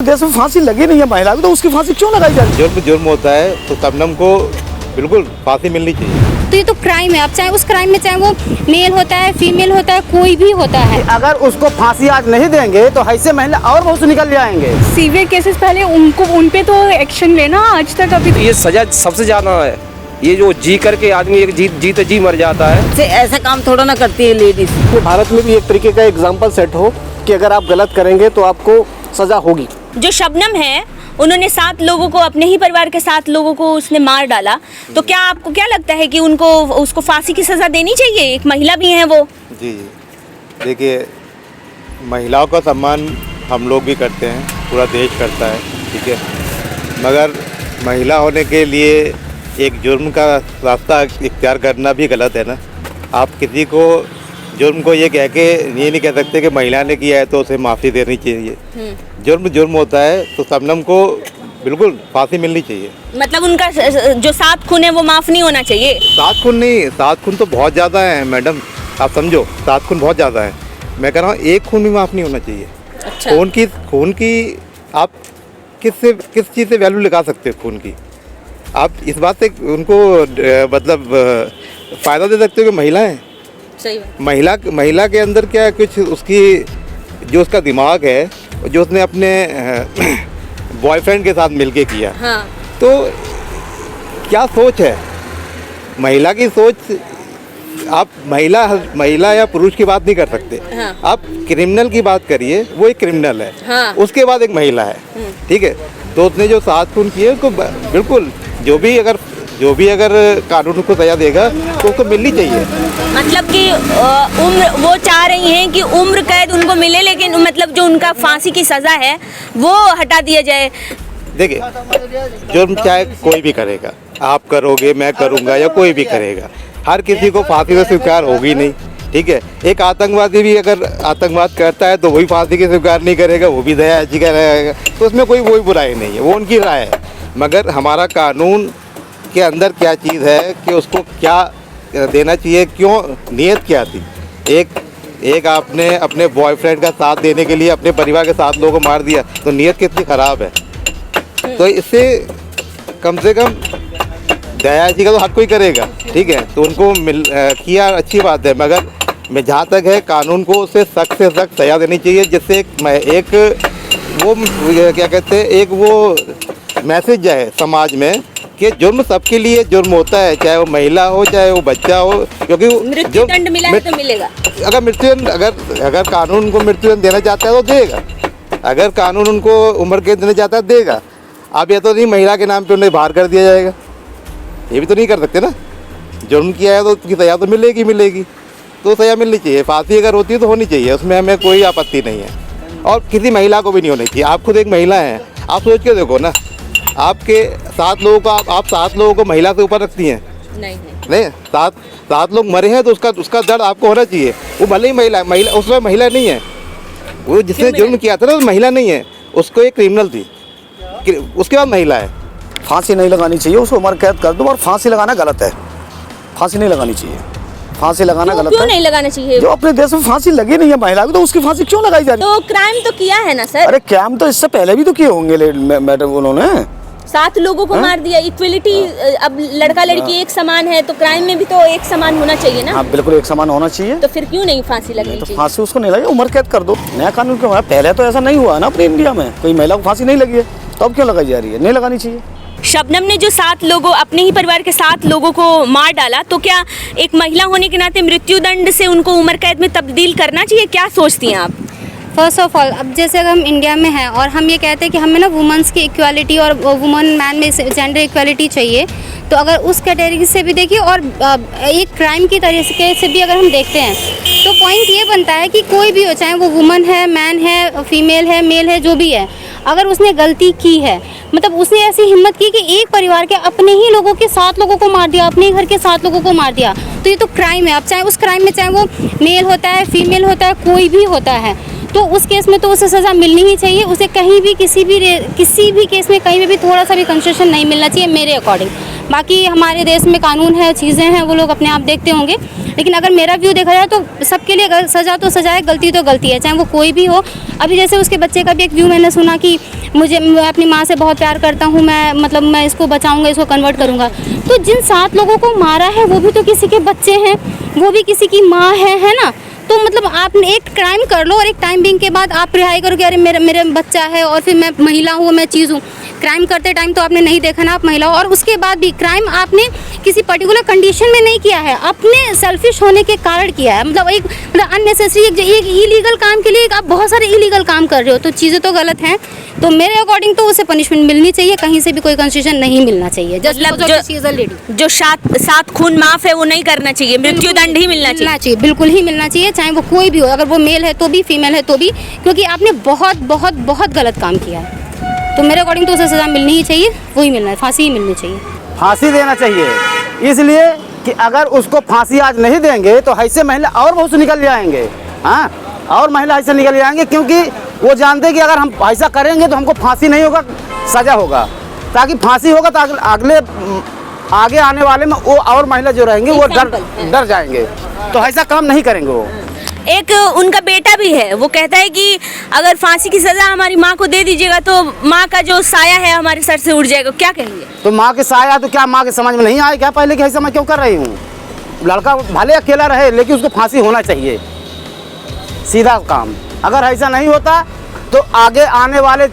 देश में फांसी लगी नहीं है महिला को, तो उसकी फांसी क्यों लगाई जा रही है? जुर्म होता है तो शबनम को बिल्कुल फांसी मिलनी चाहिए। तो ये तो क्राइम है। अब चाहे उस क्राइम में चाहे वो मेल होता है, फीमेल होता है, कोई भी होता है। अगर उसको फांसी आज नहीं देंगे तो ऐसे महिला और बहुत से निकल जाएंगे। सीवियर केसेस पहले उन पे तो एक्शन लेना, आज तक अभी ये सजा सबसे ज्यादा है। ये जो जी करके आदमी एक जीते जी मर जाता है। से ऐसा काम थोड़ा ना करती है लेडीज। भारत में भी एक तरीके का एग्जाम्पल सेट हो कि अगर आप गलत करेंगे तो आपको सजा होगी। जो शबनम है उन्होंने 7 लोगों को, अपने ही परिवार के 7 लोगों को उसने मार डाला, तो क्या आपको क्या लगता है कि उसको फांसी की सजा देनी चाहिए? एक महिला भी है वो। जी देखिए, महिलाओं का सम्मान हम लोग भी करते हैं, पूरा देश करता है, ठीक है, मगर महिला होने के लिए एक जुर्म का रास्ता इख्तियार करना भी गलत है ना। आप किसी को जुर्म को ये कह के ये नहीं कह सकते कि महिला ने किया है तो उसे माफ़ी देनी चाहिए। जुर्म होता है तो शबनम को बिल्कुल फांसी मिलनी चाहिए। मतलब उनका जो 7 खून है वो माफ़ नहीं होना चाहिए? 7 खून नहीं, 7 खून तो बहुत ज़्यादा है मैडम, आप समझो 7 खून बहुत ज़्यादा है। मैं कह रहा हूँ 1 खून भी माफ़ नहीं होना चाहिए। अच्छा। खून की आप किस चीज़ से वैल्यू लगा सकते हो खून की? आप इस बात से उनको मतलब फ़ायदा दे सकते हो कि महिला है। सही बात। महिला के अंदर क्या कुछ उसकी जो उसका दिमाग है, जो उसने अपने बॉयफ्रेंड के साथ मिलके किया, हाँ। तो क्या सोच है महिला की? सोच आप महिला या पुरुष की बात नहीं कर सकते। हाँ। आप क्रिमिनल की बात करिए, वो एक क्रिमिनल है। हाँ। उसके बाद एक महिला है, ठीक है। तो उसने जो 7 खून किए उसको बिल्कुल जो भी अगर कानून को सजा देगा तो उसको मिलनी चाहिए। मतलब कि उम्र वो चाह रही हैं कि उम्र कैद उनको मिले, लेकिन मतलब जो उनका फांसी की सजा है वो हटा दिया जाए। देखिए, जुर्म चाहे कोई भी करेगा, आप करोगे, मैं करूँगा या कोई भी करेगा, हर किसी को फांसी का स्वीकार होगी नहीं, ठीक है। एक आतंकवादी भी अगर आतंकवाद करता है तो वही फांसी के स्वीकार नहीं करेगा, वो भी दया याचिका करेगा, तो उसमें कोई बुराई नहीं है, वो उनकी राय है। मगर हमारा कानून के अंदर क्या चीज़ है कि उसको क्या देना चाहिए, क्यों, नीयत क्या थी? एक आपने अपने बॉयफ्रेंड का साथ देने के लिए अपने परिवार के 7 लोगों को मार दिया, तो नीयत कितनी ख़राब है। तो इससे कम से कम दया याचिका तो हर कोई करेगा, ठीक है। तो उनको किया अच्छी बात है, मगर मैं जहाँ तक है कानून को उससे सख्त से सख्त सजा देनी चाहिए, जिससे एक वो क्या कहते हैं, एक वो मैसेज जाए समाज में कि जुर्म सबके लिए जुर्म होता है, चाहे वो महिला हो चाहे वो बच्चा हो, क्योंकि मृत्युदंड मिला है तो मिलेगा। अगर मृत्युदंड अगर कानून उनको मृत्युदंड देना चाहता है तो देगा, अगर कानून उनको उम्र कैद देना चाहता है देगा। अब ये तो नहीं महिला के नाम पे उन्हें बाहर कर दिया जाएगा, ये भी तो नहीं कर सकते ना। जुर्म किया है तो उसकी सजा तो मिलेगी, तो सजा मिलनी चाहिए। फांसी अगर होती है तो होनी चाहिए, उसमें हमें कोई आपत्ति नहीं है, और किसी महिला को भी नहीं होनी चाहिए। आप खुद एक महिला हैं, आप सोच के देखो ना, आपके 7 लोगों को आप 7 लोगों को महिला से ऊपर रखती हैं? नहीं, 7 लोग मरे हैं तो उसका दर्द आपको होना चाहिए। वो भले ही महिला उसमें महिला नहीं है, वो जिसने जुर्म किया था ना वो महिला नहीं है, उसको एक क्रिमिनल थी, उसके बाद महिला है। फांसी नहीं लगानी चाहिए, उसको उम्र कैद कर दो, और फांसी लगाना गलत है। फांसी नहीं लगानी चाहिए, फांसी लगाना गलत है। क्यों नहीं लगाना चाहिए? जो अपने देश में फांसी लगी नहीं है महिला को, तो उसकी फांसी क्यों लगाई जा रही है? तो क्राइम तो किया है ना सर। अरे क्राइम तो इससे पहले भी तो किए होंगे मैडम, उन्होंने 7 लोगों को मार दिया। इक्वलिटी, अब लड़का लड़की एक समान है तो क्राइम में भी तो एक समान होना चाहिए ना। हाँ, बिल्कुल एक समान होना चाहिए। तो फिर क्यों नहीं फांसी लगनी तो चाहिए? फांसी उसको नहीं लगी, उम्र कैद कर दो। नया कानून क्यों है? पहले तो ऐसा नहीं हुआ ना अपने इंडिया में, कोई महिला को फांसी नहीं लगी है, तो अब क्यों लगाई जा रही है? नहीं लगानी चाहिए। शबनम ने जो 7 लोगों, अपने ही परिवार के 7 लोगों को मार डाला, तो क्या एक महिला होने के नाते मृत्युदंड से उनको उम्र कैद में तब्दील करना चाहिए? क्या सोचती हैं आप? फर्स्ट ऑफ ऑल, अब जैसे अगर हम इंडिया में हैं और हम ये कहते हैं कि हमें ना वुमेंस की इक्वालिटी और वुमन मैन में जेंडर इक्वालिटी चाहिए, तो अगर उस कैटेगरी से भी देखिए और एक क्राइम की तरीके से भी अगर हम देखते हैं, तो पॉइंट ये बनता है कि कोई भी हो, चाहे वो वुमन है, मैन है, फीमेल है, मेल है, जो भी है, अगर उसने गलती की है, मतलब उसने ऐसी हिम्मत की कि एक परिवार के अपने ही लोगों के 7 लोगों को मार दिया, अपने ही घर के 7 लोगों को मार दिया, तो ये तो क्राइम है। अब चाहे उस क्राइम में चाहे वो मेल होता है, फीमेल होता है, कोई भी होता है, तो उस केस में तो उसे सज़ा मिलनी ही चाहिए। उसे कहीं भी किसी भी केस में कहीं भी थोड़ा सा भी कंसेशन नहीं मिलना चाहिए मेरे अकॉर्डिंग। बाकी हमारे देश में कानून है, चीज़ें हैं, वो लोग अपने आप देखते होंगे। लेकिन अगर मेरा व्यू देखा जाए तो सबके लिए अगर सज़ा तो सज़ा है, गलती तो गलती है, चाहे वो कोई भी हो। अभी जैसे उसके बच्चे का भी एक व्यू मैंने सुना कि मैं अपनी माँ से बहुत प्यार करता हूँ, मैं इसको बचाऊँगा, इसको कन्वर्ट करूँगा। तो जिन 7 लोगों को मारा है वो भी तो किसी के बच्चे हैं, वो भी किसी की माँ है ना। तो मतलब आपने एक क्राइम कर लो और एक टाइम बिंग के बाद आप रिहाई करो कि अरे मेरे बच्चा है और फिर मैं महिला हूँ, मैं चीज़ हूँ। क्राइम करते टाइम तो आपने नहीं देखा ना आप महिला हो, और उसके बाद भी क्राइम आपने किसी पर्टिकुलर कंडीशन में नहीं किया है, अपने सेल्फिश होने के कारण किया है। मतलब अननेसेसरी एक इलीगल काम के लिए आप बहुत सारे इलीगल काम कर रहे हो, तो चीज़ें तो गलत हैं। तो मेरे अकॉर्डिंग तो उसे पनिशमेंट मिलनी चाहिए, कहीं से भी कोई कंसेशन नहीं मिलना चाहिए। मतलब जो 7 खून माफ है वो नहीं करना चाहिए, मृत्युदंड ही मिलना चाहिए। बिल्कुल ही मिलना चाहिए, चाहे वो कोई भी हो, अगर वो मेल है तो भी, फीमेल है तो भी, क्योंकि आपने बहुत बहुत बहुत गलत काम किया है। तो मेरे अकॉर्डिंग तो उसे सज़ा मिलनी ही चाहिए, वही मिलना है, फांसी ही मिलनी चाहिए। फांसी देना चाहिए, इसलिए कि अगर उसको फांसी आज नहीं देंगे तो ऐसे महिला और बहुत से निकल जाएंगे। हाँ, और महिला ऐसे निकल जाएंगे, क्योंकि वो जानते हैं कि अगर हम ऐसा करेंगे तो हमको फांसी नहीं होगा, सज़ा होगा। ताकि फांसी होगा तो आगे आने वाले में वो और महिला जो रहेंगे वो डर जाएंगे, तो ऐसा काम नहीं करेंगे वो। एक उनका बेटा भी है, वो कहता है कि अगर फांसी की सजा हमारी माँ को दे दीजिएगा तो माँ का जो साया है हमारे सर से उड़ जाएगा। क्या कहेंगे? तो माँ के साया तो क्या माँ के समझ में नहीं आए क्या पहले कि ऐसा मैं क्यों कर रही हूँ? लड़का भले अकेला रहे लेकिन उसको फांसी होना चाहिए, सीधा काम। अगर ऐसा नहीं होता तो आगे आने वाले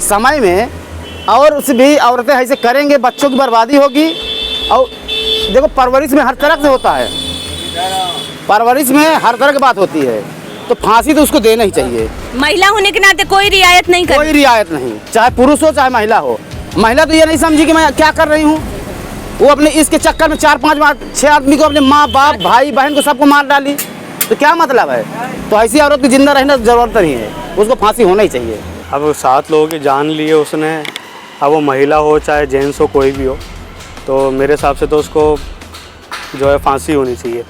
समय में और उस भी औरतें ऐसे करेंगे, बच्चों की बर्बादी होगी। और देखो परवरिश में हर तरह से होता है, परवरिश में हर तरह की बात होती है, तो फांसी तो उसको देना ही चाहिए। महिला होने के नाते कोई रियायत नहीं कर, कोई रियायत नहीं, चाहे पुरुष हो चाहे महिला हो। महिला तो ये नहीं समझी कि मैं क्या कर रही हूँ, वो अपने इसके चक्कर में 4-5 6 आदमी को, अपने माँ बाप भाई बहन को सबको मार डाली, तो क्या मतलब है? तो ऐसी औरत की जिंदा रहना जरूरत नहीं है, उसको फांसी होना ही चाहिए। अब 7 लोगों की जान ली है उसने, अब वो महिला हो चाहे जेंट्स हो, कोई भी हो, तो मेरे हिसाब से तो उसको जो है फांसी होनी चाहिए।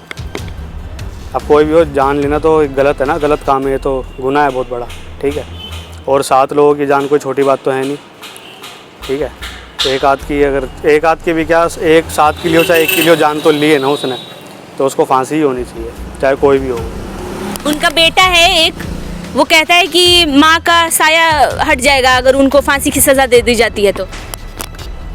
अब कोई भी हो, जान लेना तो गलत है ना, गलत काम है, ये तो गुनाह है बहुत बड़ा, ठीक है। और 7 लोगों की जान कोई छोटी बात तो है नहीं, ठीक है। एक आध की भी क्या, एक 7 के लिए हो चाहे 1 के लिए हो, जान तो ली है ना उसने, तो उसको फांसी ही होनी चाहिए, चाहे कोई भी हो। उनका बेटा है एक, वो कहता है कि माँ का साया हट जाएगा अगर उनको फांसी की सज़ा दे दी जाती है तो।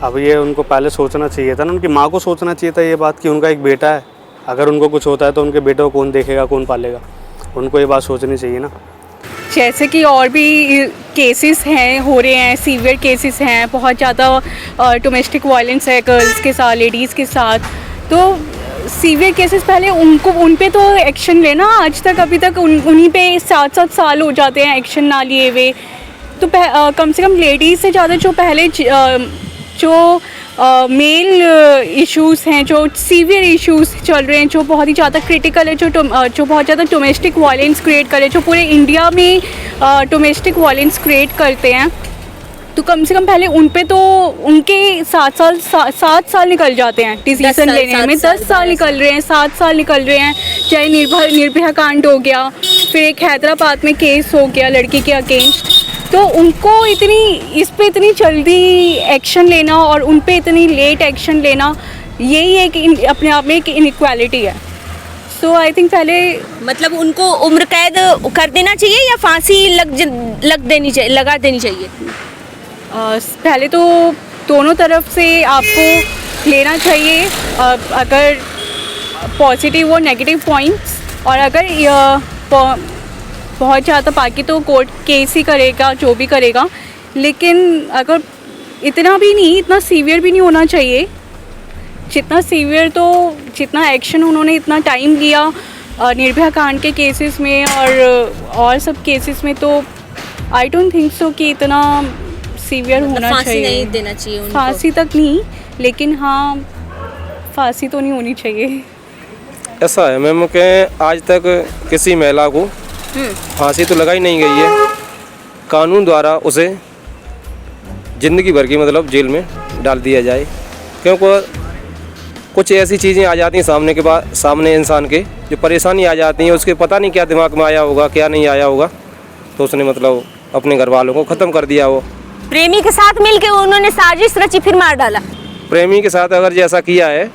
अब ये उनको पहले सोचना चाहिए था ना, उनकी माँ को सोचना चाहिए था ये बात कि उनका एक बेटा है, अगर उनको कुछ होता है तो उनके बेटे को कौन देखेगा, कौन पालेगा, उनको ये बात सोचनी चाहिए ना। जैसे कि और भी केसेस हैं, हो रहे हैं, सीवियर केसेस हैं, बहुत ज़्यादा डोमेस्टिक वायलेंस है गर्ल्स के साथ, लेडीज़ के साथ। तो सीवियर केसेस पहले उन पे तो एक्शन लेना, आज तक अभी तक उन्हीं पे 7-7 साल हो जाते हैं एक्शन ना लिए हुए। तो कम से कम लेडीज़ से ज़्यादा जो पहले जो मेल इश्यूज़ हैं, जो सीवियर इश्यूज़ चल रहे हैं, जो बहुत ही ज़्यादा क्रिटिकल है, जो बहुत ज़्यादा डोमेस्टिक वायलेंस क्रिएट करे, जो पूरे इंडिया में डोमेस्टिक वायलेंस क्रिएट करते हैं, तो कम से कम पहले उन पे तो उनके 7 साल निकल जाते हैं डिसीजन लेने में। 10 साल निकल रहे हैं, 7 साल निकल रहे हैं। चाहे निर्भया कांड हो गया, फिर एक हैदराबाद में केस हो गया लड़की के अगेंस्ट, तो उनको इस पे इतनी जल्दी एक्शन लेना और उन पे इतनी लेट एक्शन लेना, यही एक अपने आप में एक इनइक्वालिटी है। सो आई थिंक पहले मतलब उनको उम्र कैद कर देना चाहिए या फांसी लगा देनी चाहिए? पहले तो दोनों तरफ से आपको लेना चाहिए, अगर पॉजिटिव और नेगेटिव पॉइंट्स, और अगर बहुत ज़्यादा बाकी तो कोर्ट केस ही करेगा जो भी करेगा, लेकिन अगर इतना भी नहीं, इतना सीवियर भी नहीं होना चाहिए जितना सीवियर, तो जितना एक्शन उन्होंने इतना टाइम लिया निर्भया कांड के केसेस में और सब केसेस में, तो आई डोंट थिंक सो कि इतना सीवियर होना फांसी चाहिए। नहीं देना चाहिए उनको। फांसी तक नहीं, लेकिन हाँ फांसी तो नहीं होनी चाहिए। ऐसा है मैम कि आज तक किसी महिला को फांसी तो लगाई नहीं गई है, कानून द्वारा उसे ज़िंदगी भर की मतलब जेल में डाल दिया जाए, क्योंकि कुछ ऐसी चीज़ें आ जाती हैं सामने इंसान के, जो परेशानी आ जाती है, उसके पता नहीं क्या दिमाग में आया होगा, क्या नहीं आया होगा, तो उसने मतलब अपने घर वालों को ख़त्म कर दिया। वो प्रेमी के साथ मिलके उन्होंने साजिश रची फिर मार डाला। प्रेमी के साथ अगर जैसा किया है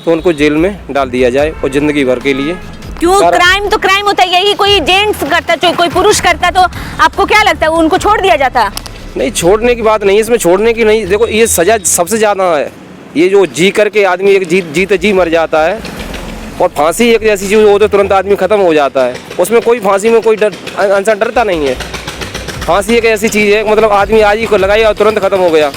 तो उनको जेल में डाल दिया जाए और ज़िंदगी भर के लिए। क्यों? सारा- क्राइम तो क्राइम होता है, यही कोई जेंट्स करता, कोई पुरुष करता तो आपको क्या लगता है उनको छोड़ दिया जाता? नहीं, छोड़ने की बात नहीं है इसमें, छोड़ने की नहीं। देखो ये सज़ा सबसे ज़्यादा है, ये जो जी करके आदमी एक जीते जी मर जाता है, और फांसी एक ऐसी चीज़ हो तो तुरंत आदमी ख़त्म हो जाता है, उसमें कोई फांसी में कोई इंसान डरता नहीं है। फांसी एक ऐसी चीज़ है मतलब आदमी आज ही को लगाई और तुरंत ख़त्म हो गया,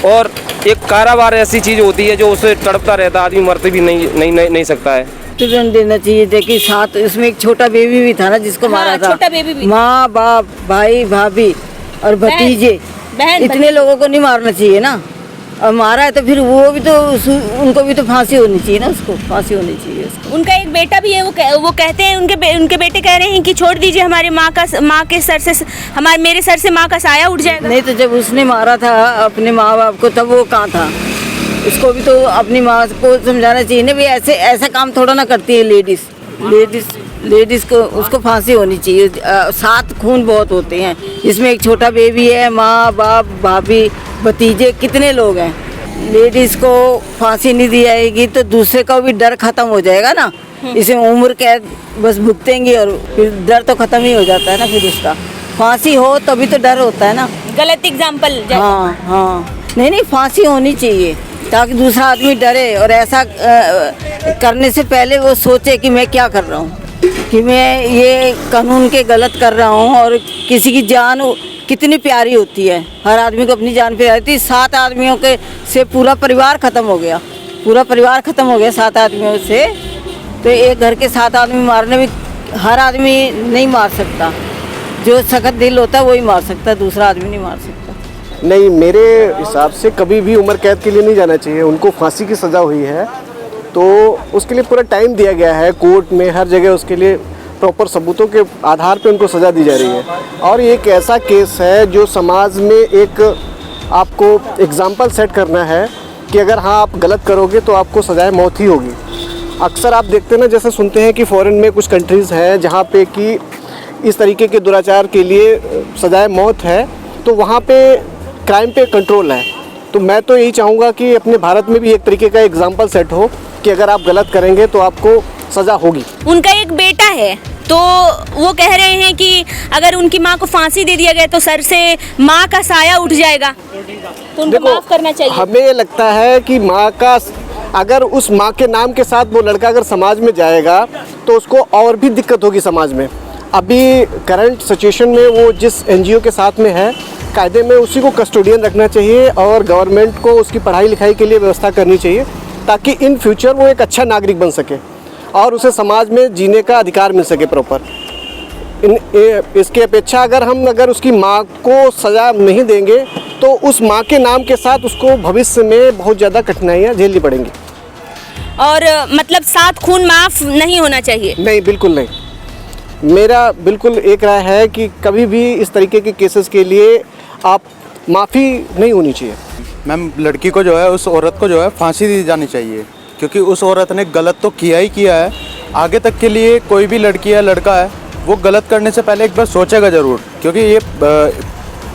और एक कारावार ऐसी चीज़ होती है जो उसे तड़पता रहता है, आदमी मरते भी नहीं सकता है। तुरंत देना चाहिए। देखिए साथ इसमें एक छोटा बेबी भी था ना जिसको मारा था, छोटा बेबी भी, माँ बाप भाई भाभी और भतीजे, बहन इतने लोगों को नहीं मारना चाहिए ना। और मारा है तो फिर वो भी तो उनको भी तो फांसी होनी चाहिए ना, उसको फांसी होनी चाहिए उसको। उनका एक बेटा भी है, वो कहते हैं उनके बेटे कह रहे हैं कि छोड़ दीजिए, हमारे माँ के सर से मेरे सर से माँ का साया उठ जाएगा। नहीं तो जब उसने मारा था अपने माँ बाप को तब वो कहाँ था? उसको भी तो अपनी माँ को समझाना चाहिए ना, भी ऐसा काम थोड़ा ना करती है लेडीज़ को, उसको फांसी होनी चाहिए। 7 खून बहुत होते हैं, इसमें एक छोटा बेबी है, माँ बाप भाभी भतीजे कितने लोग हैं। लेडीज़ को फांसी नहीं दी जाएगी तो दूसरे का भी डर खत्म हो जाएगा ना। इसमें उम्र कैद बस भुगतेंगी और फिर डर तो खत्म ही हो जाता है ना। फिर उसका फांसी हो तभी तो डर होता है ना। गलत एग्जाम्पल। हाँ, नहीं फांसी होनी चाहिए ताकि दूसरा आदमी डरे, और ऐसा करने से पहले वो सोचे कि मैं क्या कर रहा हूँ, कि मैं ये कानून के गलत कर रहा हूँ। और किसी की जान कितनी प्यारी होती है, हर आदमी को अपनी जान प्यारी होती है। 7 आदमियों के से पूरा परिवार ख़त्म हो गया, 7 आदमियों से। तो एक घर के 7 आदमी मारने में हर आदमी नहीं मार सकता, जो सख्त दिल होता है वही मार सकता है, दूसरा आदमी नहीं मार सकता। नहीं, मेरे हिसाब से कभी भी उम्र कैद के लिए नहीं जाना चाहिए। उनको फांसी की सज़ा हुई है तो उसके लिए पूरा टाइम दिया गया है कोर्ट में, हर जगह उसके लिए प्रॉपर सबूतों के आधार पे उनको सज़ा दी जा रही है। और ये एक ऐसा केस है जो समाज में एक आपको एग्जाम्पल सेट करना है कि अगर हाँ आप गलत करोगे तो आपको सज़ाए मौत ही होगी। अक्सर आप देखते हैं ना, जैसे सुनते हैं कि फ़ॉरेन में कुछ कंट्रीज़ हैं जहाँ पे कि इस तरीके के दुराचार के लिए सज़ाए मौत है, तो वहाँ पे क्राइम पे कंट्रोल है। तो मैं तो यही चाहूँगा कि अपने भारत में भी एक तरीके का एग्जाम्पल सेट हो कि अगर आप गलत करेंगे तो आपको सज़ा होगी। उनका एक बेटा है तो वो कह रहे हैं कि अगर उनकी माँ को फांसी दे दिया गया तो सर से माँ का साया उठ जाएगा, तो उनको माफ़ करना चाहिए। हमें लगता है कि माँ का, अगर उस माँ के नाम के साथ वो लड़का अगर समाज में जाएगा तो उसको और भी दिक्कत होगी समाज में। अभी करंट सिचुएशन में वो जिस एनजीओ के साथ में है, कायदे में उसी को कस्टोडियन रखना चाहिए और गवर्नमेंट को उसकी पढ़ाई लिखाई के लिए व्यवस्था करनी चाहिए ताकि इन फ्यूचर वो एक अच्छा नागरिक बन सके और उसे समाज में जीने का अधिकार मिल सके प्रॉपर। इसके अपेक्षा अगर उसकी माँ को सज़ा नहीं देंगे तो उस माँ के नाम के साथ उसको भविष्य में बहुत ज़्यादा कठिनाइयाँ झेलनी पड़ेंगी। और मतलब 7 खून माफ़ नहीं होना चाहिए? नहीं, बिल्कुल नहीं। मेरा बिल्कुल एक राय है कि कभी भी इस तरीके के केसेस के लिए आप माफ़ी नहीं होनी चाहिए। मैम, लड़की को जो है, उस औरत को जो है फांसी दी जानी चाहिए, क्योंकि उस औरत ने गलत तो किया ही किया है। आगे तक के लिए कोई भी लड़की है लड़का है वो गलत करने से पहले एक बार सोचेगा ज़रूर, क्योंकि ये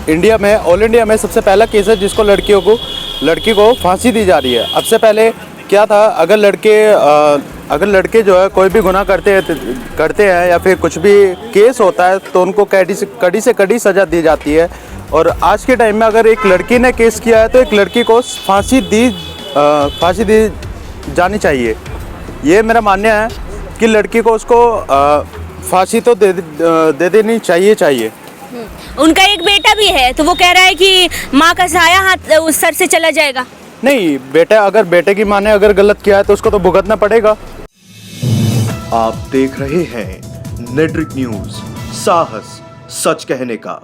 इंडिया में, ऑल इंडिया में सबसे पहला केस है जिसको लड़की को फांसी दी जा रही है। अब से पहले क्या था, अगर लड़के जो है कोई भी गुनाह करते हैं या फिर कुछ भी केस होता है तो उनको कड़ी से कड़ी सज़ा दी जाती है। और आज के टाइम में अगर एक लड़की ने केस किया है तो एक लड़की को फांसी दी जानी चाहिए। ये मेरा मानना है कि लड़की को उसको फांसी तो दे देनी चाहिए। उनका एक बेटा भी है तो वो कह रहा है कि माँ का साया हाथ उस सर से चला जाएगा। नहीं, बेटे की माँ ने अगर गलत किया है तो उसको तो भुगतना पड़ेगा। आप देख रहे हैं नेट्रिक न्यूज, साहस सच कहने का।